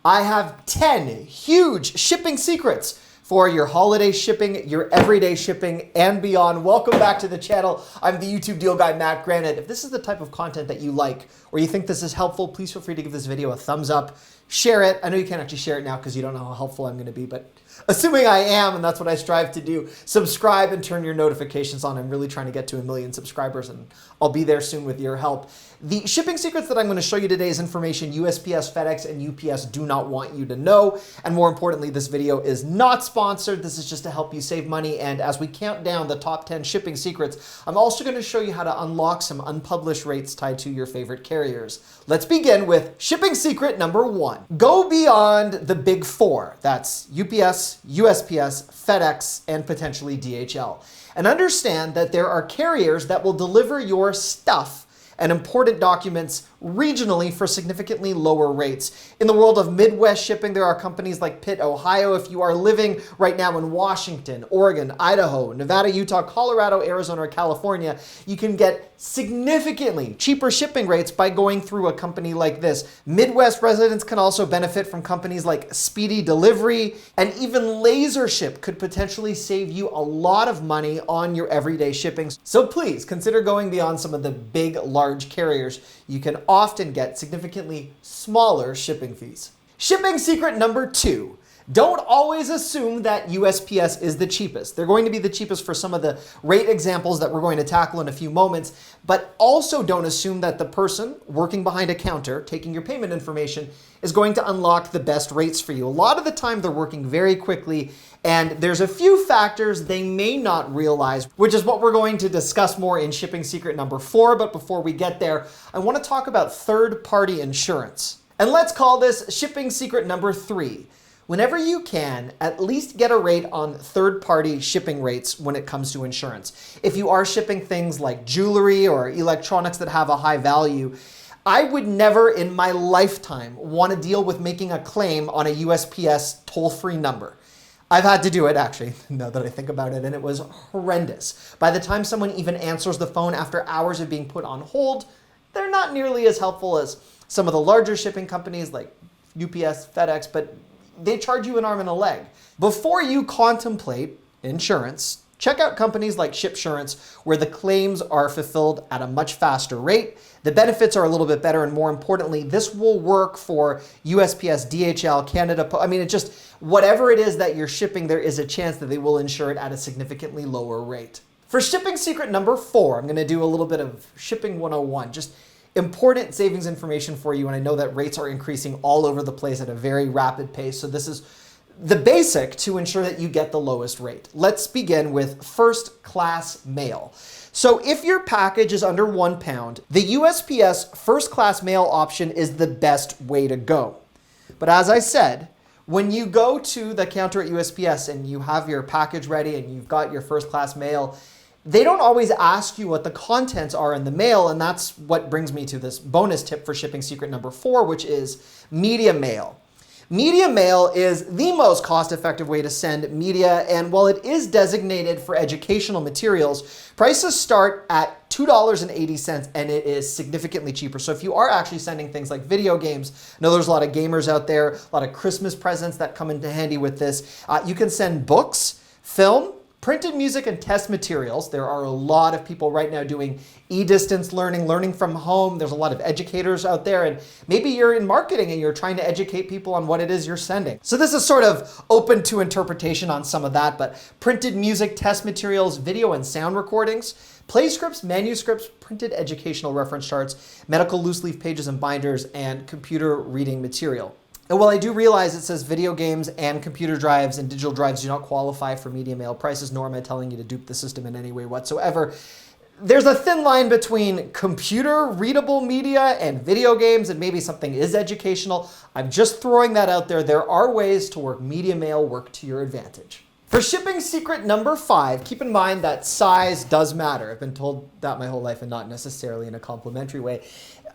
I have 10 huge shipping secrets for your holiday shipping, your everyday shipping, and beyond. Welcome back to the channel. I'm the YouTube deal guy, Matt. Granted, if this is the type of content that you like or you think this is helpful, please feel free to give this video a thumbs up. Share it. I know you can't actually share it now because you don't know how helpful I'm going to be, but assuming I am, and that's what I strive to do, subscribe and turn your notifications on. I'm really trying to get to 1 million subscribers, and I'll be there soon with your help. The shipping secrets that I'm going to show you today is information USPS, Fedex, and UPS do not want you to know. And more importantly, this video is not sponsored. This is just to help you save money. And as we count down the top 10 shipping secrets, I'm also going to show you how to unlock some unpublished rates tied to your favorite carriers. Let's begin with shipping secret number 1. Go beyond the big 4. That's UPS, USPS, FedEx, and potentially DHL. And understand that there are carriers that will deliver your stuff and important documents regionally for significantly lower rates. In the world of Midwest shipping, there are companies like Pitt, Ohio. If you are living right now in Washington, Oregon, Idaho, Nevada, Utah, Colorado, Arizona, or California, you can get significantly cheaper shipping rates by going through a company like this. Midwest residents can also benefit from companies like Speedy Delivery, and even LaserShip could potentially save you a lot of money on your everyday shipping. So please consider going beyond some of the big, large carriers. You can often get significantly smaller shipping fees. Shipping secret number 2. Don't always assume that USPS is the cheapest. They're going to be the cheapest for some of the rate examples that we're going to tackle in a few moments, but also don't assume that the person working behind a counter, taking your payment information, is going to unlock the best rates for you. A lot of the time they're working very quickly, and there's a few factors they may not realize, which is what we're going to discuss more in shipping secret number 4. But before we get there, I want to talk about third-party insurance. And let's call this shipping secret number 3. Whenever you can, at least get a rate on third-party shipping rates when it comes to insurance. If you are shipping things like jewelry or electronics that have a high value, I would never in my lifetime want to deal with making a claim on a USPS toll-free number. I've had to do it, actually, now that I think about it, and it was horrendous. By the time someone even answers the phone after hours of being put on hold, they're not nearly as helpful as some of the larger shipping companies like UPS, FedEx, but they charge you an arm and a leg. Before you contemplate insurance, check out companies like ShipSurance, where the claims are fulfilled at a much faster rate. The benefits are a little bit better, and more importantly, this will work for USPS, DHL, Canada. I mean, it just, whatever it is that you're shipping, there is a chance that they will insure it at a significantly lower rate. For shipping secret number 4, I'm gonna do a little bit of shipping 101, just important savings information for you. And I know that rates are increasing all over the place at a very rapid pace. So this is the basic to ensure that you get the lowest rate. Let's begin with first class mail. So if your package is under 1 pound, the USPS first class mail option is the best way to go. But as I said, when you go to the counter at USPS and you have your package ready and you've got your first class mail, they don't always ask you what the contents are in the mail, and that's what brings me to this bonus tip for shipping secret number 4, which is media mail. Media mail is the most cost-effective way to send media, and while it is designated for educational materials, prices start at $2.80, and it is significantly cheaper. So if you are actually sending things like video games, I know there's a lot of gamers out there, a lot of Christmas presents that come into handy with this. You can send books, film, printed music, and test materials. There are a lot of people right now doing e-distance learning from home. There's a lot of educators out there, and maybe you're in marketing and you're trying to educate people on what it is you're sending. So this is sort of open to interpretation on some of that, but printed music, test materials, video and sound recordings, play scripts, manuscripts, printed educational reference charts, medical loose leaf pages and binders, and computer reading material. And while I do realize it says video games and computer drives and digital drives do not qualify for media mail prices, nor am I telling you to dupe the system in any way whatsoever, there's a thin line between computer readable media and video games, and maybe something is educational. I'm just throwing that out there. There are ways to work media mail work to your advantage. For shipping secret number 5, keep in mind that size does matter. I've been told that my whole life, and not necessarily in a complimentary way.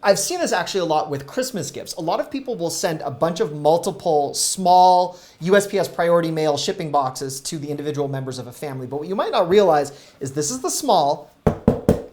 I've seen this actually a lot with Christmas gifts. A lot of people will send a bunch of multiple small USPS priority mail shipping boxes to the individual members of a family. But what you might not realize is this is the small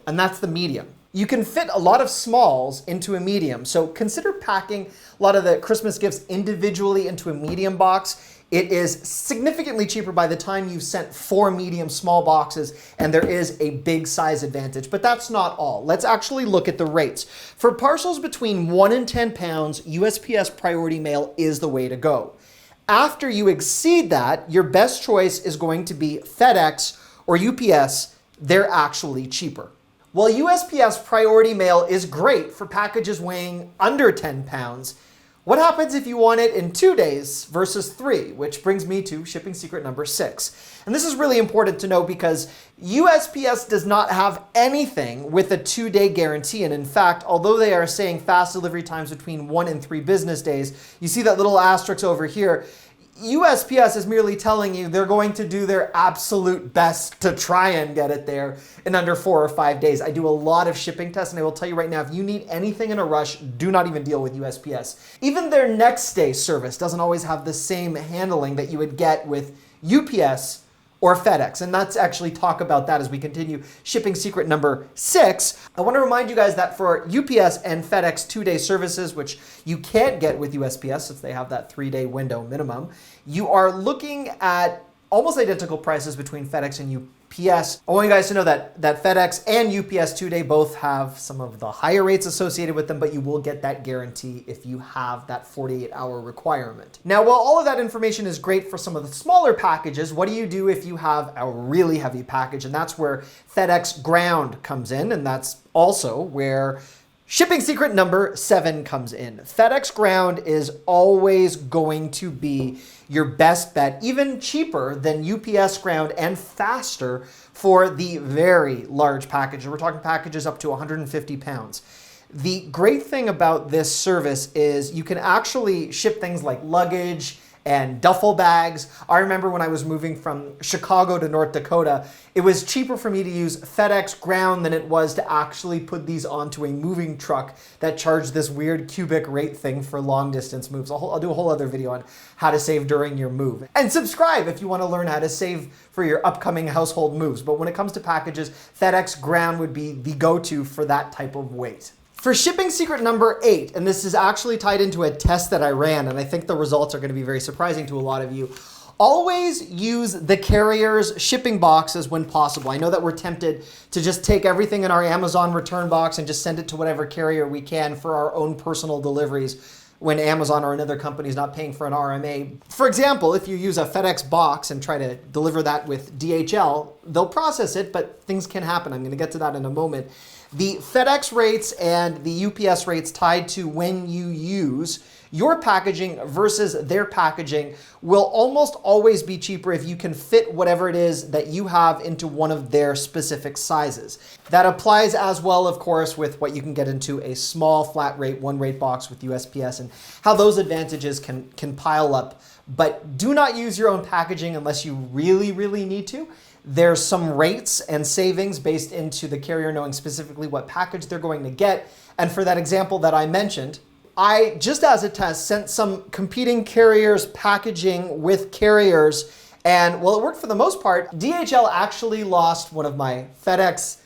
and that's the medium. You can fit a lot of smalls into a medium. So consider packing a lot of the Christmas gifts individually into a medium box. It is significantly cheaper by the time you've sent 4 medium small boxes, and there is a big size advantage. But that's not all. Let's actually look at the rates. For parcels between 1 and 10 pounds, USPS Priority Mail is the way to go. After you exceed that, your best choice is going to be FedEx or UPS. They're actually cheaper. While USPS Priority Mail is great for packages weighing under 10 pounds, what happens if you want it in 2 days versus 3, which brings me to shipping secret number 6. And this is really important to know because USPS does not have anything with a 2-day guarantee. And in fact, although they are saying fast delivery times between 1 and 3 business days, you see that little asterisk over here. USPS is merely telling you they're going to do their absolute best to try and get it there in under 4 or 5 days. I do a lot of shipping tests, and I will tell you right now, if you need anything in a rush, do not even deal with USPS. Even their next day service doesn't always have the same handling that you would get with UPS or FedEx. And let's actually talk about that as we continue shipping secret number 6. I want to remind you guys that for UPS and FedEx 2-day services, which you can't get with USPS since they have that 3-day window minimum, you are looking at almost identical prices between FedEx and UPS. I want you guys to know that FedEx and UPS 2-day both have some of the higher rates associated with them, but you will get that guarantee if you have that 48-hour requirement. Now, while all of that information is great for some of the smaller packages, what do you do if you have a really heavy package? And that's where FedEx Ground comes in, and that's also where shipping secret number 7 comes in. FedEx Ground is always going to be your best bet, even cheaper than UPS Ground and faster for the very large packages. We're talking packages up to 150 pounds. The great thing about this service is you can actually ship things like luggage and duffel bags. I remember when I was moving from Chicago to North Dakota, it was cheaper for me to use FedEx Ground than it was to actually put these onto a moving truck that charged this weird cubic rate thing for long distance moves. I'll do a whole other video on how to save during your move. And subscribe if you want to learn how to save for your upcoming household moves. But when it comes to packages, FedEx Ground would be the go-to for that type of weight. For shipping secret number 8, and this is actually tied into a test that I ran, and I think the results are going to be very surprising to a lot of you. Always use the carrier's shipping boxes when possible. I know that we're tempted to just take everything in our Amazon return box and just send it to whatever carrier we can for our own personal deliveries when Amazon or another company is not paying for an RMA. For example, if you use a FedEx box and try to deliver that with DHL, they'll process it, but things can happen. I'm going to get to that in a moment. The FedEx rates and the UPS rates tied to when you use your packaging versus their packaging will almost always be cheaper if you can fit whatever it is that you have into one of their specific sizes. That applies as well, of course, with what you can get into a small flat rate, 1-rate box with USPS and how those advantages can pile up. But do not use your own packaging unless you really, really need to. There's some rates and savings based into the carrier knowing specifically what package they're going to get. And for that example that I mentioned, I, just as a test, sent some competing carriers packaging with carriers, and well, it worked for the most part. DHL actually lost one of my FedEx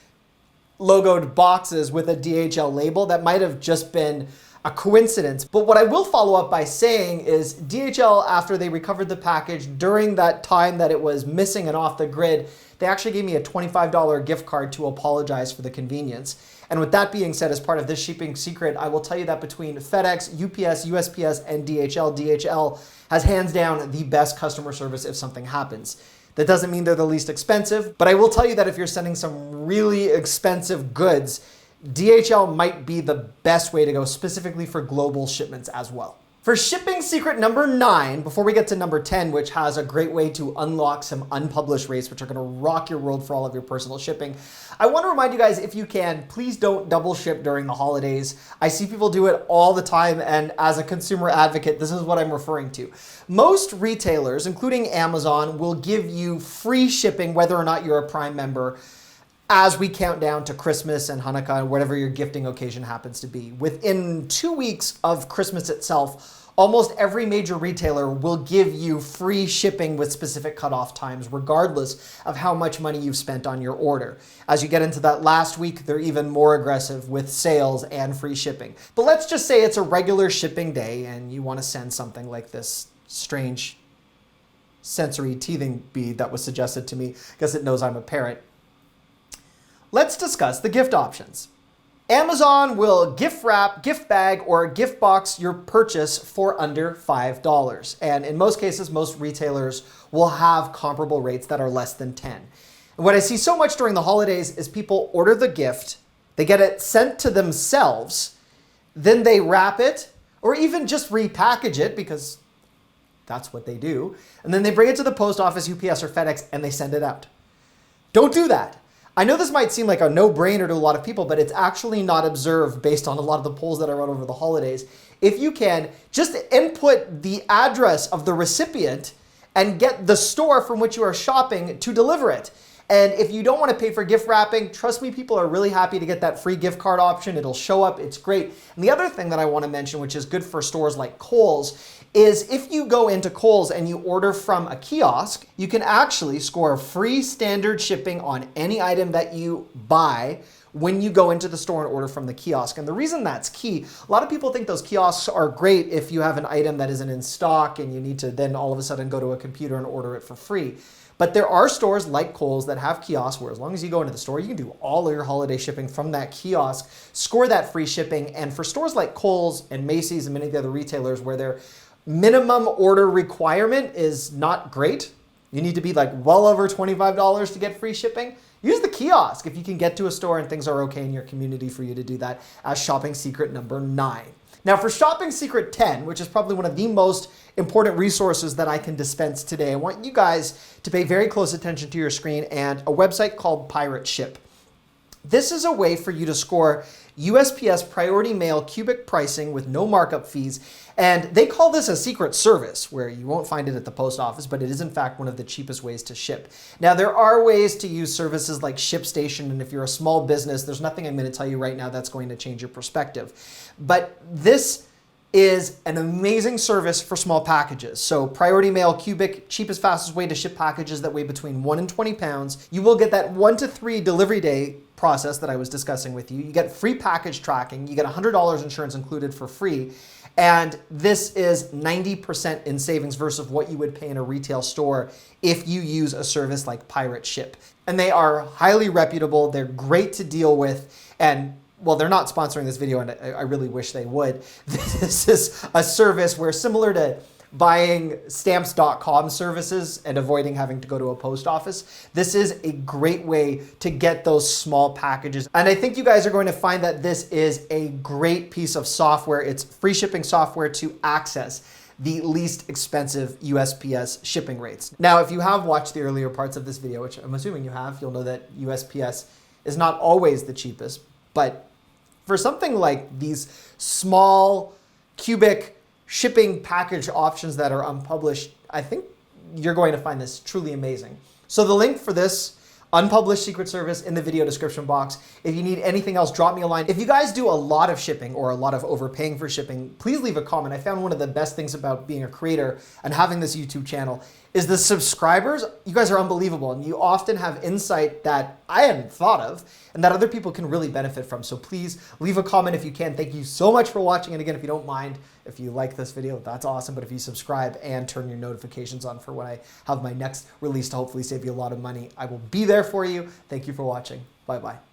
logoed boxes with a DHL label. That might have just been a coincidence. But what I will follow up by saying is DHL, after they recovered the package during that time that it was missing and off the grid, they actually gave me a $25 gift card to apologize for the convenience. And with that being said, as part of this shipping secret, I will tell you that between FedEx, UPS, USPS, and DHL has hands down the best customer service if something happens. That doesn't mean they're the least expensive, but I will tell you that if you're sending some really expensive goods, DHL might be the best way to go, specifically for global shipments as well. For shipping secret number 9, before we get to number 10, which has a great way to unlock some unpublished rates, which are going to rock your world for all of your personal shipping, I want to remind you guys, if you can, please don't double ship during the holidays. I see people do it all the time, and as a consumer advocate, this is what I'm referring to. Most retailers, including Amazon, will give you free shipping whether or not you're a Prime member as we count down to Christmas and Hanukkah and whatever your gifting occasion happens to be. Within 2 weeks of Christmas itself, almost every major retailer will give you free shipping with specific cutoff times, regardless of how much money you've spent on your order. As you get into that last week, they're even more aggressive with sales and free shipping. But let's just say it's a regular shipping day and you want to send something like this strange sensory teething bead that was suggested to me because it knows I'm a parent. Let's discuss the gift options. Amazon will gift wrap, gift bag, or gift box your purchase for under $5. And in most cases, most retailers will have comparable rates that are less than 10. And what I see so much during the holidays is people order the gift, they get it sent to themselves, then they wrap it, or even just repackage it because that's what they do. And then they bring it to the post office, UPS, or Fedex, and they send it out. Don't do that. I know this might seem like a no-brainer to a lot of people, but it's actually not observed based on a lot of the polls that I run over the holidays. If you can, just input the address of the recipient and get the store from which you are shopping to deliver it. And if you don't want to pay for gift wrapping, trust me, people are really happy to get that free gift card option. It'll show up. It's great. And the other thing that I want to mention, which is good for stores like Kohl's, is if you go into Kohl's and you order from a kiosk, you can actually score free standard shipping on any item that you buy when you go into the store and order from the kiosk. And the reason that's key, a lot of people think those kiosks are great if you have an item that isn't in stock and you need to then all of a sudden go to a computer and order it for free. But there are stores like Kohl's that have kiosks where as long as you go into the store, you can do all of your holiday shipping from that kiosk, score that free shipping. And for stores like Kohl's and Macy's and many of the other retailers where their minimum order requirement is not great, you need to be like well over $25 to get free shipping, use the kiosk if you can get to a store and things are okay in your community for you to do that as shopping secret number 9. Now for shopping secret 10, which is probably one of the most important resources that I can dispense today, I want you guys to pay very close attention to your screen and a website called Pirate Ship. This is a way for you to score USPS priority mail cubic pricing with no markup fees. And they call this a secret service where you won't find it at the post office, but it is in fact one of the cheapest ways to ship. Now there are ways to use services like ShipStation, and if you're a small business, there's nothing I'm going to tell you right now that's going to change your perspective. But this is an amazing service for small packages. So priority mail cubic, cheapest, fastest way to ship packages that weigh between 1 and 20 pounds. You will get that 1 to 3 delivery day process that I was discussing with you. You get free package tracking. You get $100 insurance included for free. And this is 90% in savings versus what you would pay in a retail store if you use a service like Pirate Ship. And they are highly reputable. They're great to deal with. And well, they're not sponsoring this video, and I really wish they would. This is a service where, similar to buying stamps.com services and avoiding having to go to a post office, this is a great way to get those small packages. And I think you guys are going to find that this is a great piece of software. It's free shipping software to access the least expensive USPS shipping rates. Now, if you have watched the earlier parts of this video, which I'm assuming you have, you'll know that USPS is not always the cheapest, but for something like these small cubic shipping package options that are unpublished, I think you're going to find this truly amazing. So the link for this unpublished secret service in the video description box. If you need anything else, drop me a line. If you guys do a lot of shipping or a lot of overpaying for shipping, please leave a comment. I found one of the best things about being a creator and having this YouTube channel is the subscribers. You guys are unbelievable, and you often have insight that I hadn't thought of and that other people can really benefit from. So please leave a comment if you can. Thank you so much for watching. And again, if you don't mind, if you like this video, that's awesome. But if you subscribe and turn your notifications on for when I have my next release to hopefully save you a lot of money, I will be there for you. Thank you for watching. Bye-bye.